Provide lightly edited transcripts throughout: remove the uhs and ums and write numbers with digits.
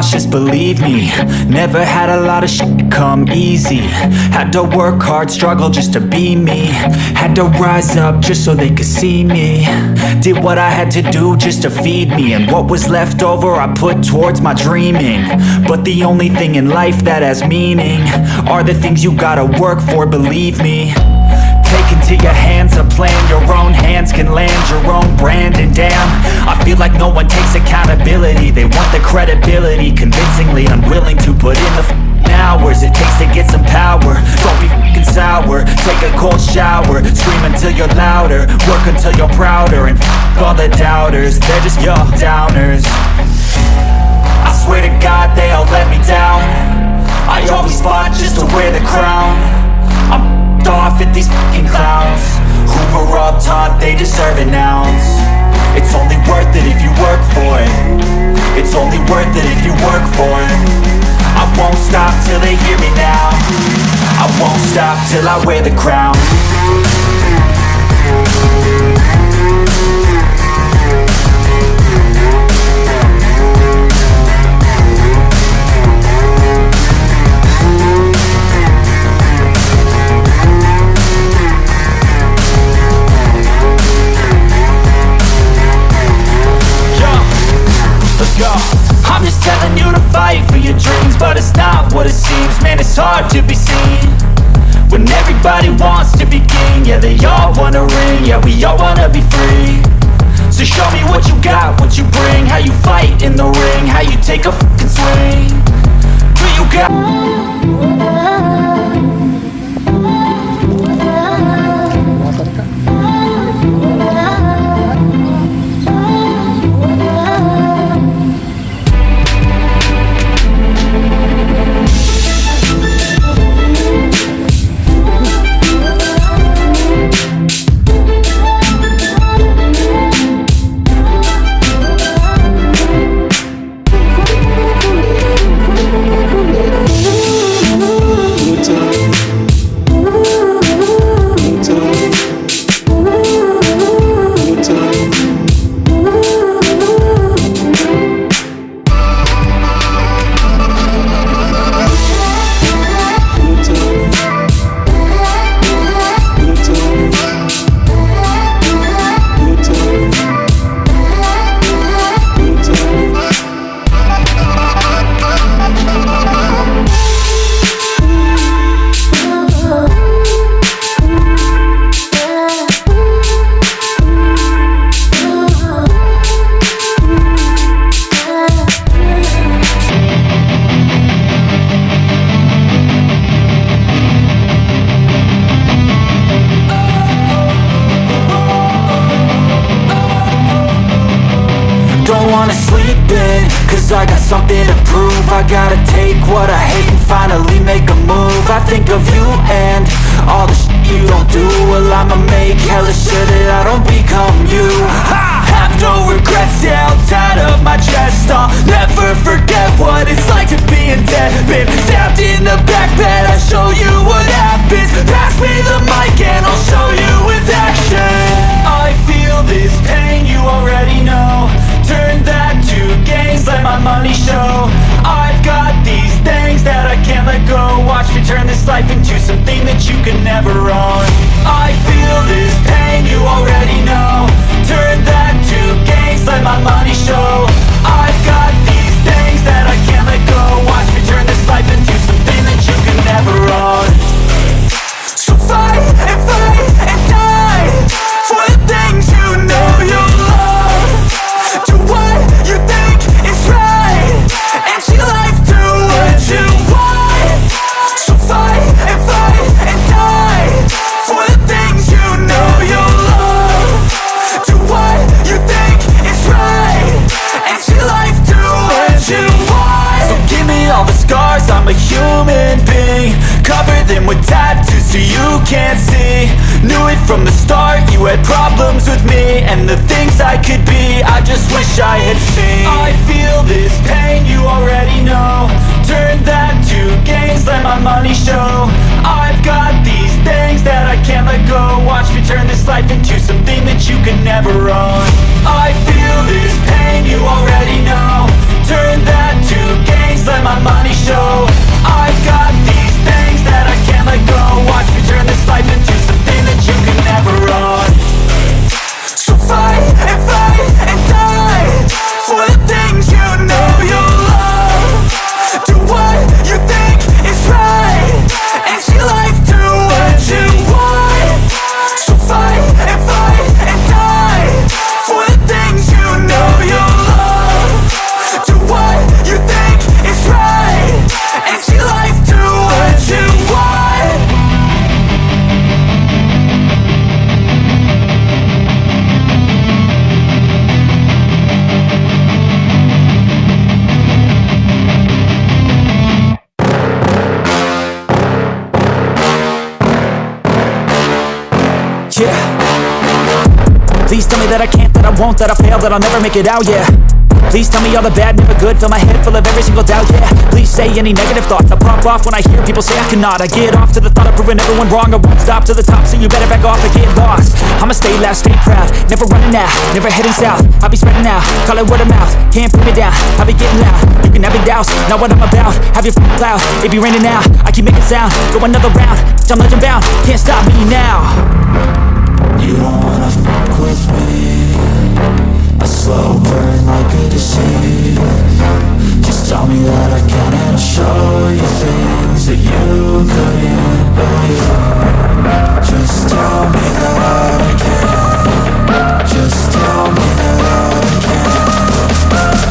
cautious, believe me. Never had a lot of shit come easy. Had to work hard, struggle just to be me. Had to rise up just so they could see me. Did what I had to do just to feed me, and what was left over I put towards my dreaming. But the only thing in life that has meaning are the things you gotta work for, believe me. Take into your hands a plan, your own hands can land your own brand. And damn, I feel like no one takes accountability. They want the credibility, convincingly unwilling to put in the hours it takes to get some power. Don't be f***ing sour, take a cold shower. Scream until you're louder, work until you're prouder. And f*** all the doubters, they're just your downers. I swear to God they all let me down. I always fought just to wear the crown. I'm off at these fucking clowns who were all taught they deserve an ounce. It's only worth it if you work for it. It's only worth it if you work for it. I won't stop till they hear me now. I won't stop till I wear the crown. I'm just telling you to fight for your dreams, but it's not what it seems. Man, it's hard to be seen when everybody wants to be king. Yeah, they all wanna ring, yeah, we all wanna be free. So show me what you got, what you bring, how you fight in the ring, how you take a fucking swing. Do you got... I got something to prove. I gotta take what I hate and finally make a move. I think of you and all the shit you don't do. Well, I'ma make hella sure that I don't become you. I have no regrets, yeah, I'll tie up my chest. I'll never forget what it's like to be in debt. Been stabbed in the back bed, I'll show you what happens. Pass me the mic and I'll show you with action. I feel this pain, you already know. Turn that to gains, let my money show. I've got these things that I can't let go. Watch me turn this life into something that you can never own. I feel this pain, you already know. Turn that to gains, let my money show. I've got these things that I can't let go. Watch me turn this life into something that you can never own. So fight and die for the things you know you love. Do what you think is right, and see life do what you want. So fight and die for the things you know you love. Do what you think is right, and see life do what you want. So give me all the scars, I'm a human being. Cover them with tattoos so you can't see. Knew it from the start, you had problems with me and the things I could be, I just wish I had seen. I feel this pain, you already know. Turn that to gains, let my money show. I've got these things that I can't let go. Watch me turn this life into something that you can never own. I feel this pain, you already know. Turn that to gains. Please tell me that I can't, that I won't, that I fail, that I'll never make it out, yeah. Please tell me all the bad, never good. Fill my head full of every single doubt, yeah. Please say any negative thoughts. I pop off when I hear people say I cannot. I get off to the thought of proving everyone wrong. I won't stop to the top, so you better back off and get lost. I'ma stay loud, stay proud, never running out, never heading south. I'll be spreading out, call it word of mouth. Can't put me down, I'll be getting loud. You can have your doubts, not what I'm about. Have your cloud, it be raining now. I keep making sound, go another round. I'm legend bound, can't stop me now. You don't wanna fuck with me. A slow burn like a disease. Just tell me that I can and I'll show you things that you couldn't believe. Just tell me that I can. Just tell me that I can.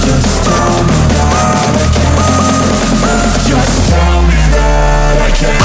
Just tell me that I can. Just tell me that I can.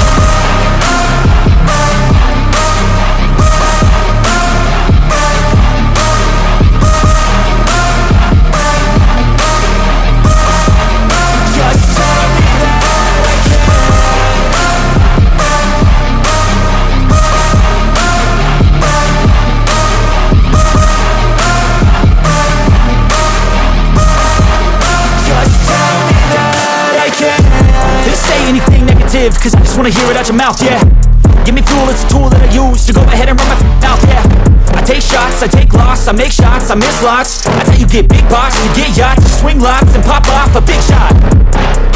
Cause I just wanna hear it out your mouth, yeah. Give me fuel, it's a tool that I use to go ahead and run my mouth, yeah. I take shots, I take loss, I make shots, I miss lots. That's how you get big box, you get yachts, you swing lots and pop off a big shot.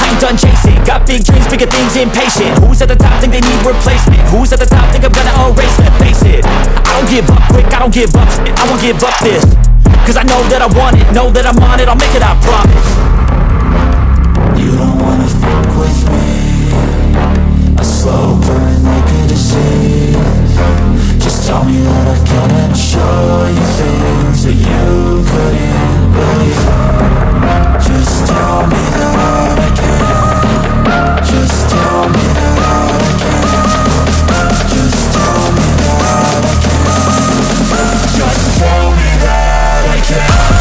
I ain't done chasing, got big dreams, bigger things, impatient. Who's at the top think they need replacement? Who's at the top think I'm gonna erase them? Face it, I don't give up quick, I don't give up shit, I won't give up this. Cause I know that I want it, know that I'm on it, I'll make it, I promise. You don't wanna fuck with me. A slow burn like a disease. Just tell me that I can and I'll show you things that you couldn't believe. Just tell me that I can. Just tell me that I can. Just tell me that I can. Just tell me that I can.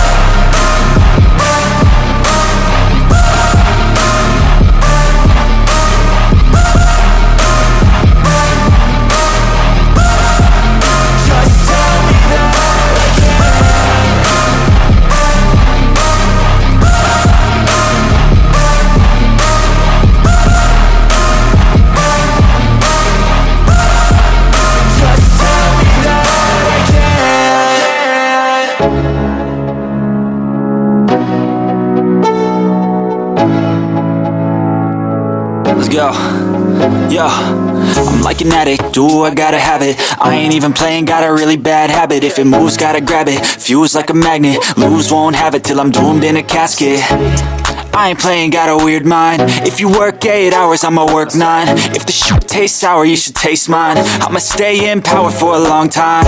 Yo, I'm like an addict, do I gotta have it. I ain't even playing, got a really bad habit. If it moves, gotta grab it, fuse like a magnet. Lose, won't have it till I'm doomed in a casket. I ain't playing, got a weird mind. If you work 8 hours, I'ma work 9. If the shit tastes sour, you should taste mine. I'ma stay in power for a long time.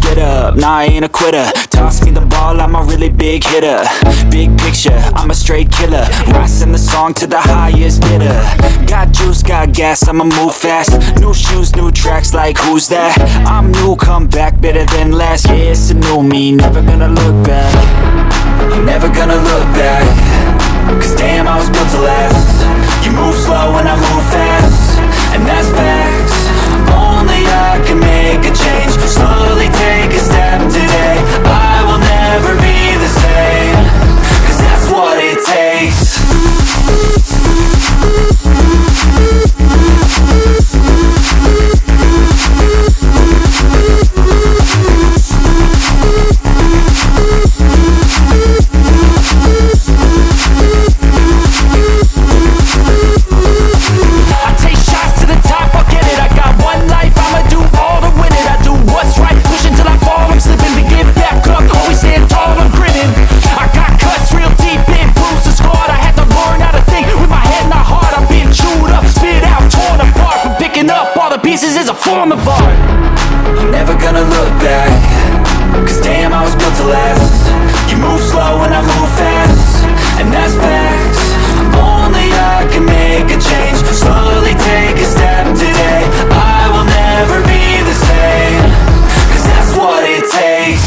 Get up, nah I ain't a quitter. Toss me the ball, I'm a really big hitter. Big picture, I'm a straight killer. Rising the song to the highest bidder. Got juice, got gas, I'ma move fast. New shoes, new tracks, like who's that? I'm new, come back, better than last. Yeah, it's a new me, never gonna look back. I'm never gonna look back. Cause damn, I was built to last. You move slow and I move fast, and that's facts. Only I can make a change. Slowly take a step today. I will never be the same. Cause that's what it takes. Pieces is a form of art. I'm never gonna look back. Cause damn, I was built to last. You move slow and I move fast, and that's facts. Only I can make a change. Slowly take a step today. I will never be the same. Cause that's what it takes.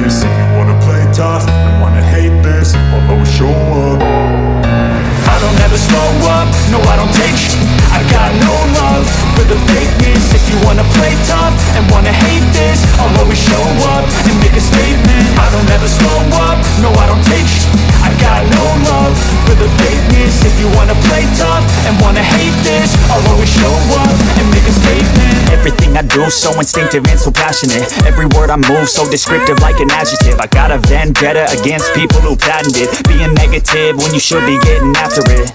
fakeness. If you wanna play tough and wanna hate this, I'll always show up. I don't ever slow up, no I don't take sh**. I got no love for the fakeness. If you wanna play tough and wanna hate this, I'll always show up and make a statement. I don't ever slow up, no I don't take sh**. I got no love for the fakeness. If you wanna play tough and wanna hate this, I'll always show up and make a statement. Everything I do so instinctive and so passionate. Every word I move so descriptive like an adjective. I got a vendetta against people who patented being negative when you should be getting after it.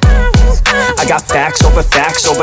I got facts over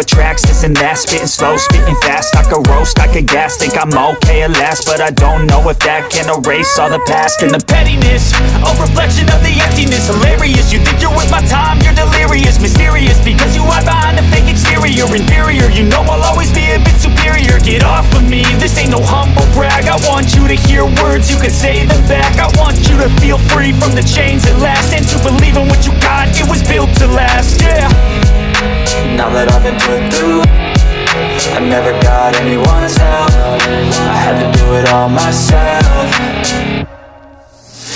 tracks, this and that. Spitting slow, spitting fast. I could roast, I could gas. Think I'm okay at last, but I don't know if that can erase all the past. And the pettiness, a reflection of the emptiness. Hilarious, you think you're worth my time, you're delirious. Mysterious, because you hide behind a fake exterior. Inferior, you know I'll always be a bit superior. Get off of me, this ain't no humble brag. I want you to hear words, you can say them back. I want you to feel free from the chains that last, and to believe in what you got, it was built to last, yeah. Now that I've been put through, I never got anyone's help. I had to do it all myself.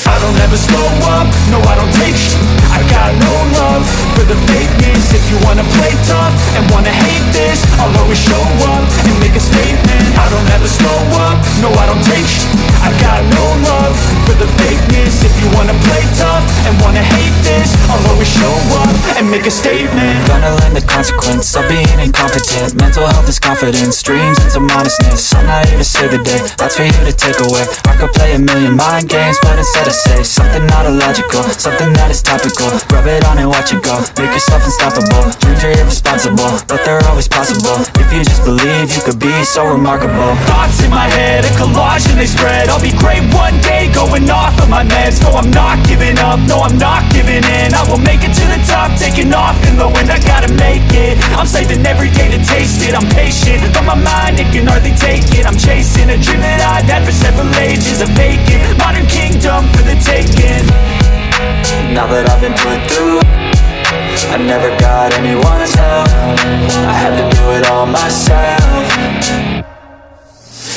I don't ever slow up, no I don't take sh**. I got no love for the fakeness. If you wanna play tough and wanna hate this, I'll always show up and make a statement. I don't ever slow up, no I don't take sh**. I got no love for the fakeness. If you wanna play tough and wanna hate this, I'll always show up and make a statement. Gonna learn the consequence of being incompetent. Mental health is confidence, dreams into modestness. I'm not here to save the day, that's for you to take away. I could play a million mind games, but instead I say something not illogical, something that is topical. Rub it on and watch it go, make yourself unstoppable. Dreams are irresponsible, but they're always possible. If you just believe, you could be so remarkable. Thoughts in my head, a collage and they spread. I'll be great one day, going off of my meds. No, I'm not giving up, no, I'm not giving in. I will make it to the top, taking off in the wind. I gotta make it, I'm saving every day to taste it. I'm patient, but my mind, it can hardly take it. I'm chasing a dream that I've had for several ages. A vacant, modern kingdom for the taking. Now that I've been put through, I never got anyone's help. I had to do it all myself.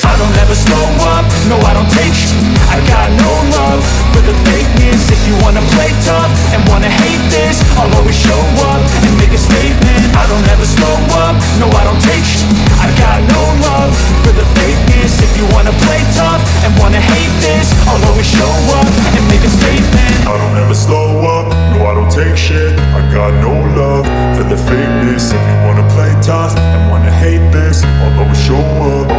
I don't ever slow up, no I don't take sh**. I got no love for the fakeness. If you wanna play tough and wanna hate this, I'll always show up and make a statement. I don't ever slow up, no I don't take sh**. I got no love for the fakeness. If you wanna play tough and wanna hate this, I'll always show up and make a statement. I don't ever slow up, no I don't take shit. I got no love for the fakeness. If you wanna play tough and wanna hate this, I'll always show up.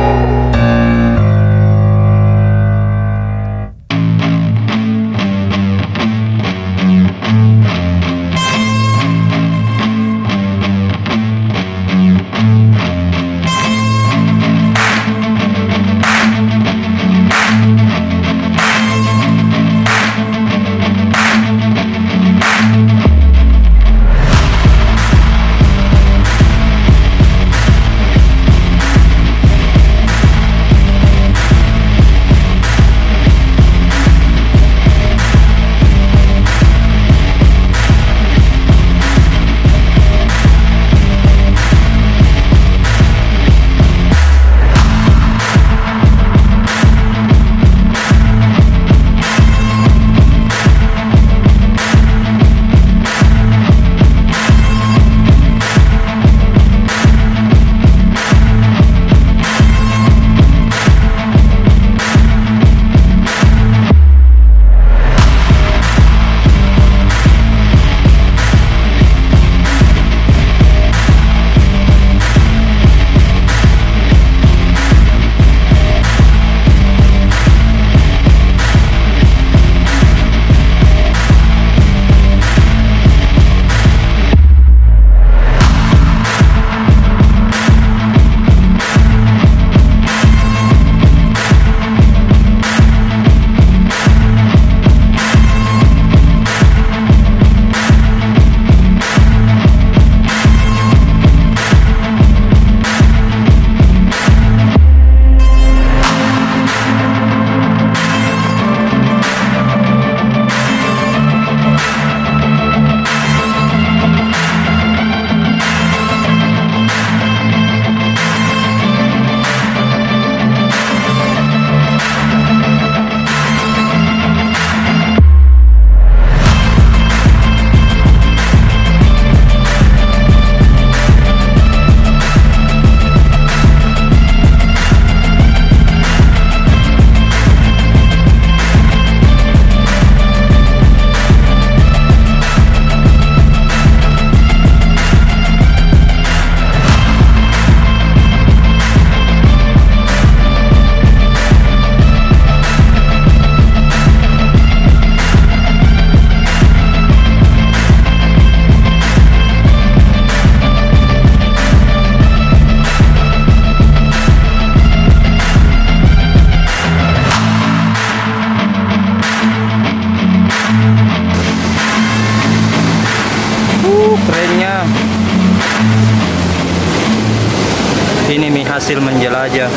berhasil menjelajah.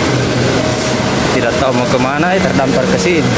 Tidak tahu mau kemana, terdampar ke sini.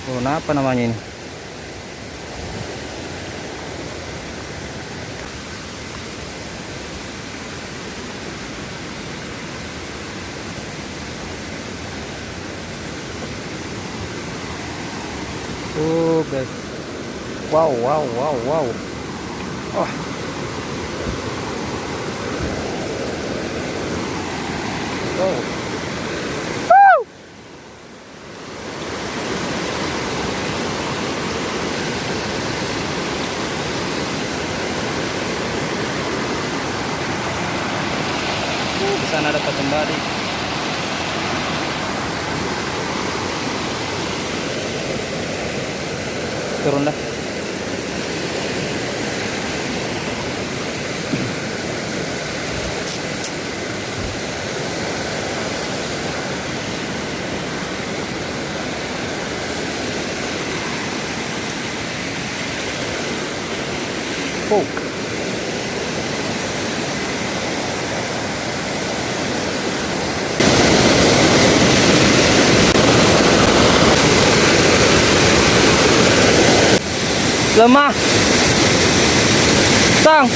Oh, nah apa namanya ini? Oh, guys. Wow, wow, wow, wow. Oh. Oh. Di sana dapat kembali. Turun dah. Oh. Lemah. Sang.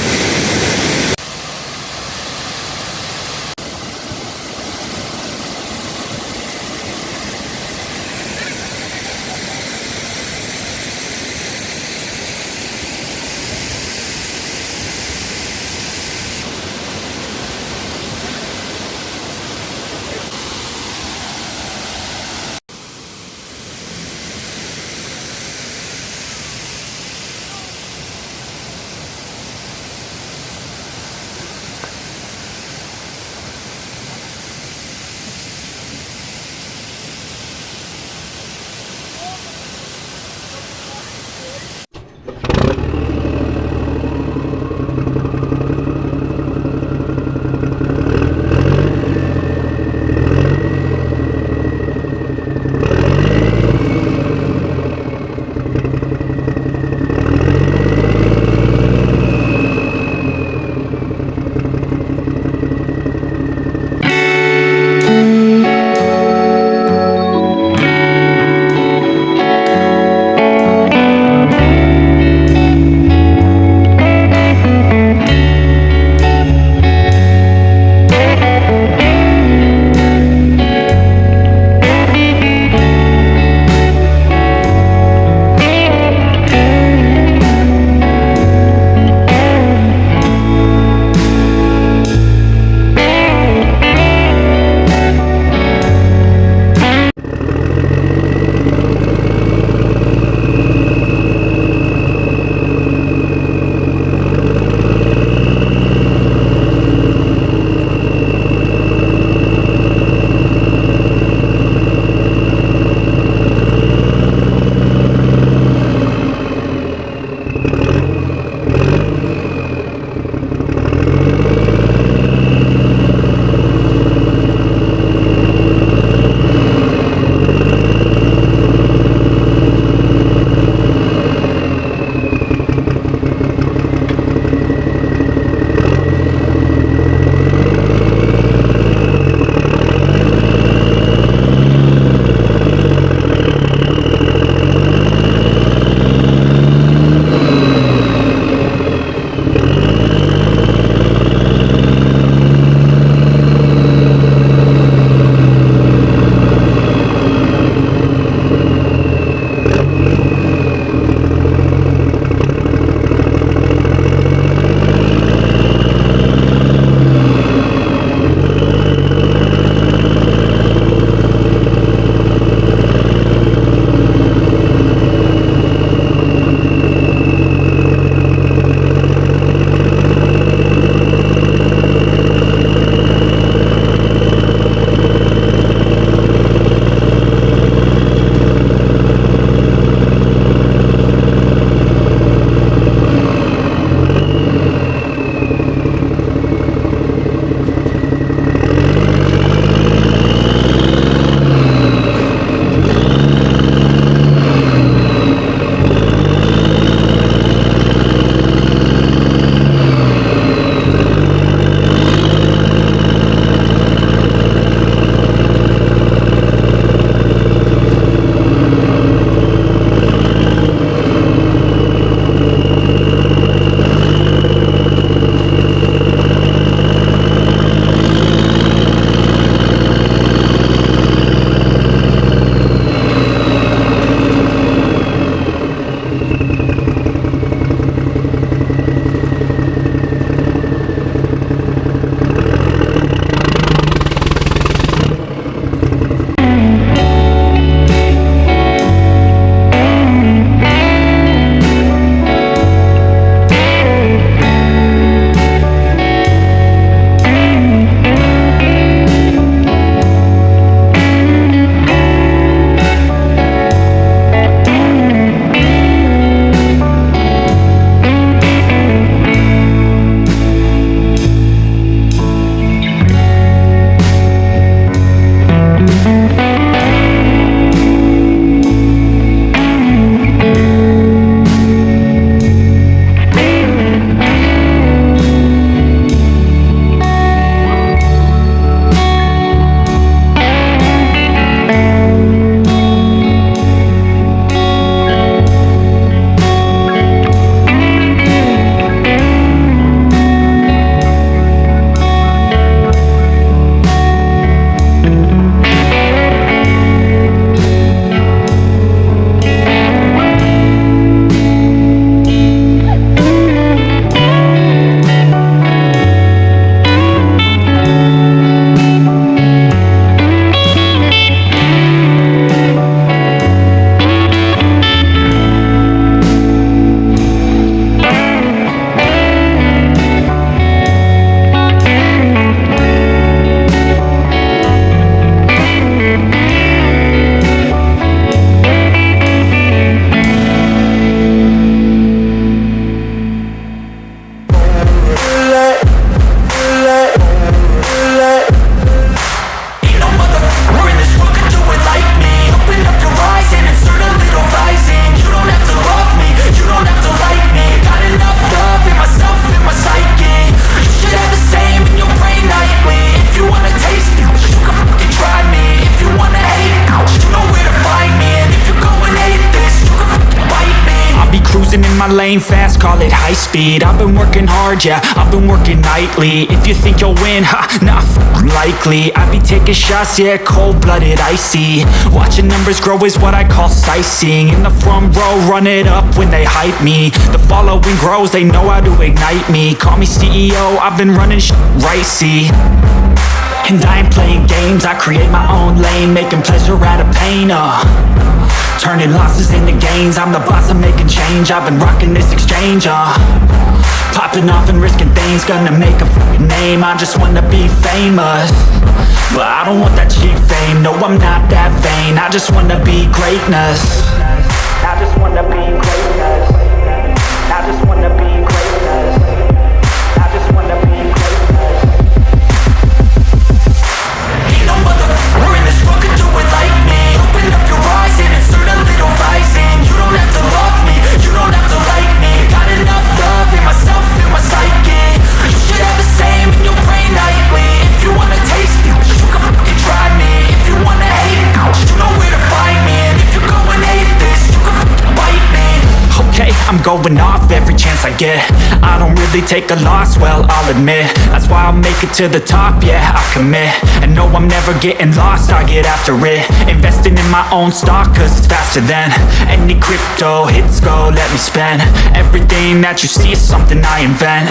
cruising in my lane fast, call it high speed. I've been working hard, yeah, I've been working nightly. If you think you'll win, ha, not likely. I be taking shots, yeah, cold-blooded, icy. Watching numbers grow is what I call sightseeing. In the front row, run it up when they hype me. The following grows, they know how to ignite me. Call me CEO, I've been running right, see. And I ain't playing games, I create my own lane, making pleasure out of pain, turning losses into gains. I'm the boss, I'm making change. I've been rocking this exchange, popping off and risking things. Gonna make a name, I just wanna be famous. But I don't want that cheap fame, no, I'm not that vain. I just wanna be greatness. I just wanna be greatness. I just wanna be greatness. I just wanna be greatness. Ain't no motherfucker in this world could do it like me. Open up your eyes and insert a little rising. You don't have to love me, you don't have to like me. Got enough love in myself, in my psyche. You should have the same in your brain nightly. If you wanna taste me, you can fucking try me. If you wanna hate me, you know where to find me. And if you go and hate this, you can fucking bite me. Okay, I'm going off every chance I get. I don't really take a loss, well, I'll admit. That's why I'll make it to the top, yeah, I commit. And no, I'm never getting lost, I get after it. Investing in my own stock, cause it's faster than any crypto hits go, let me spend. Everything that you see is something I invent.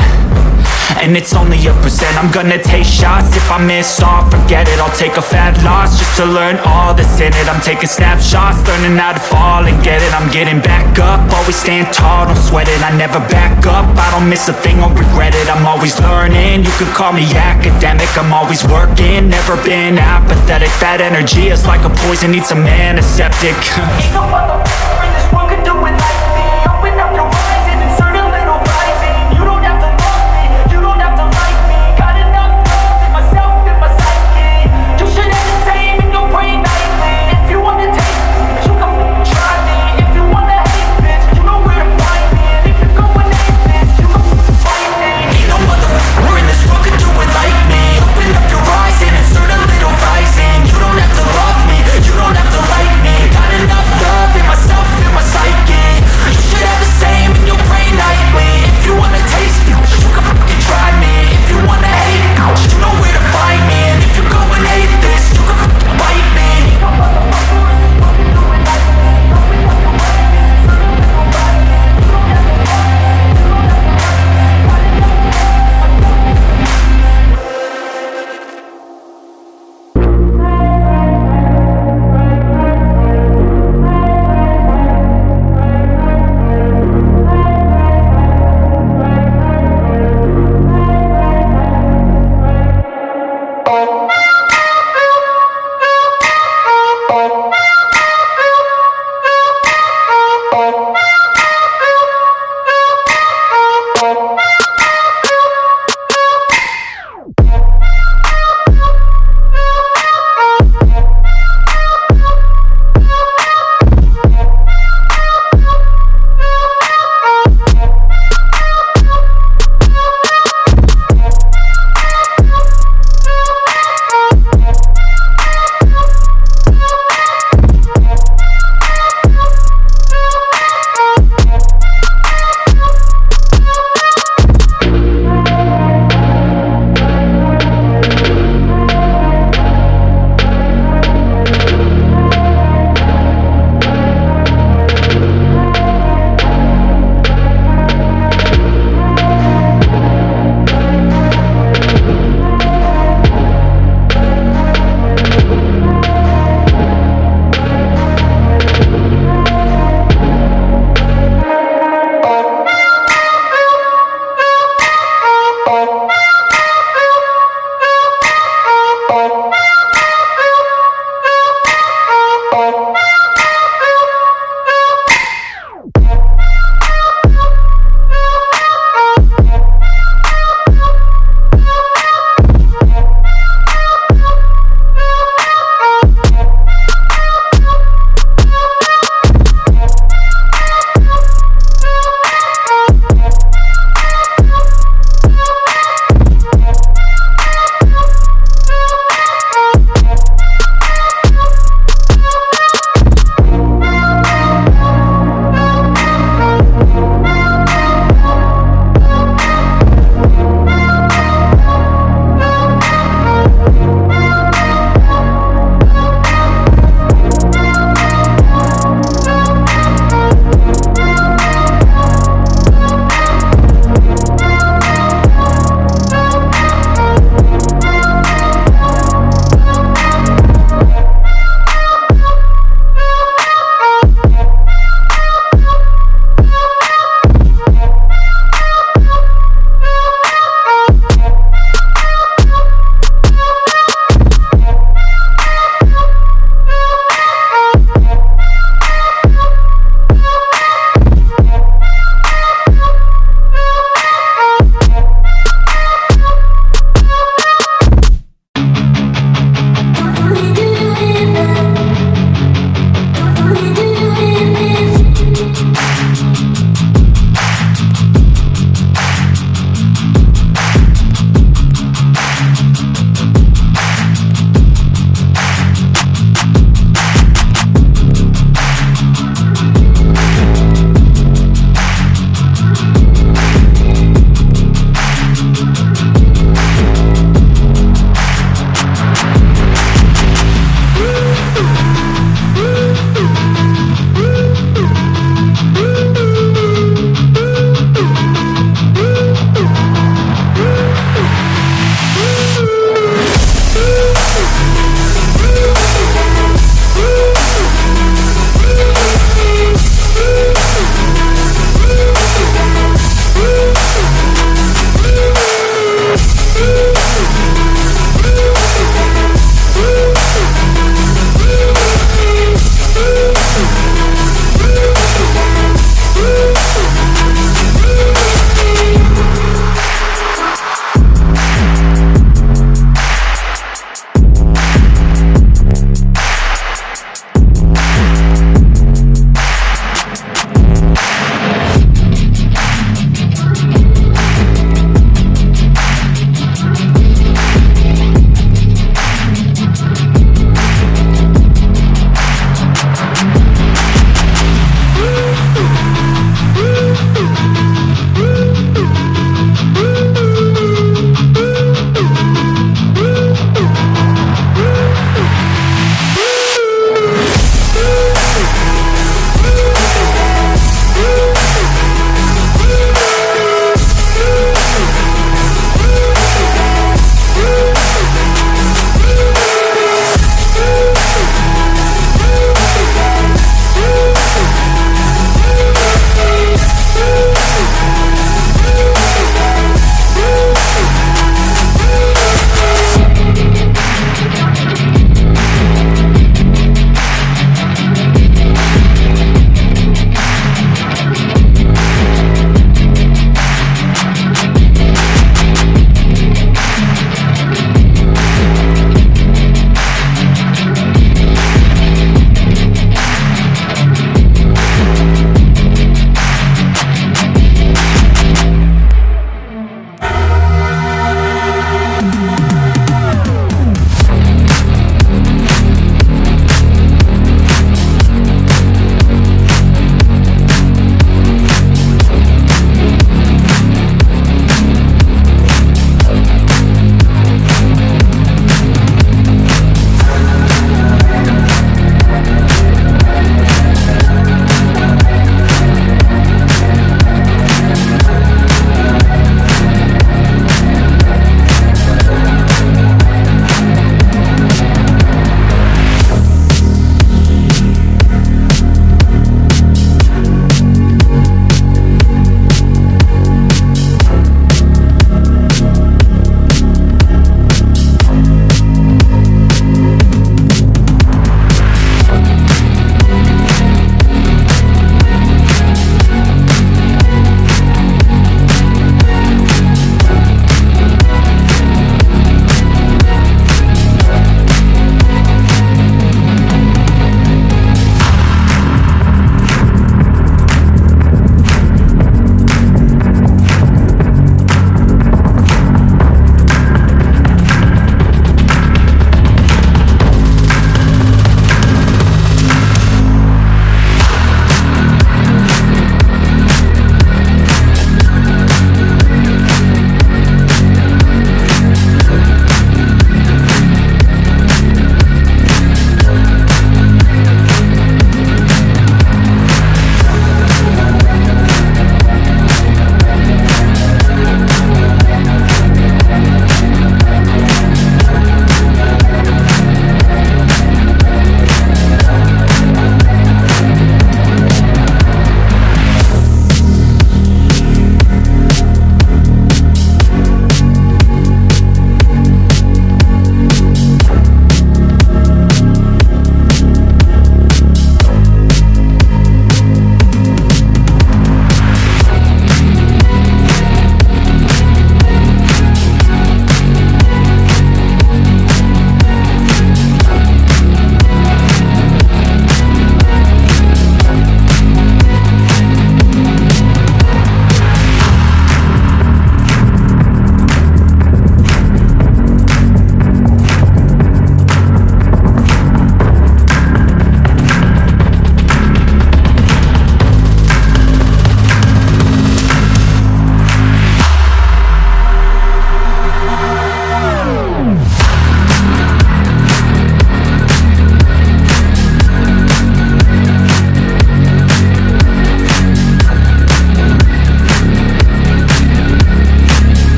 And it's only a percent. I'm gonna take shots. If I miss all, forget it. I'll take a fat loss just to learn all that's in it. I'm taking snapshots, learning how to fall and get it. I'm getting back up, always stand tall, don't sweat it. I never back up, I don't miss a thing or regret it. I'm always learning, you can call me academic. I'm always working, never been apathetic. That energy is like a poison, needs some antiseptic. Ain't no motherfucker in this world could do it like me. Open up your eyes and insert a little rising. You don't have to love me, you don't have to like me. Got enough love in myself, in my psyche. You should have the same in your brain nightly. If you wanna take me, you can fucking try me. If you wanna hate bitch, you know where to find me. And if you go and hate bitch, you can fucking fight me. Ain't no motherfucker in this world could do it like me. Open up your eyes and insert a little rising. You don't have to love me, you don't have to like me. Got enough love in myself, in my psyche. You should have the same in your brain nightly. If you wanna taste me, you can fucking try me. If you wanna hate me, you know where to find me. And if you go and hate this, you can fucking bite me. Ain't no motherfucker in this world can do it like me. Open up your eyes and insert a little rising. You don't have to love me, you don't have to like me. Got enough love.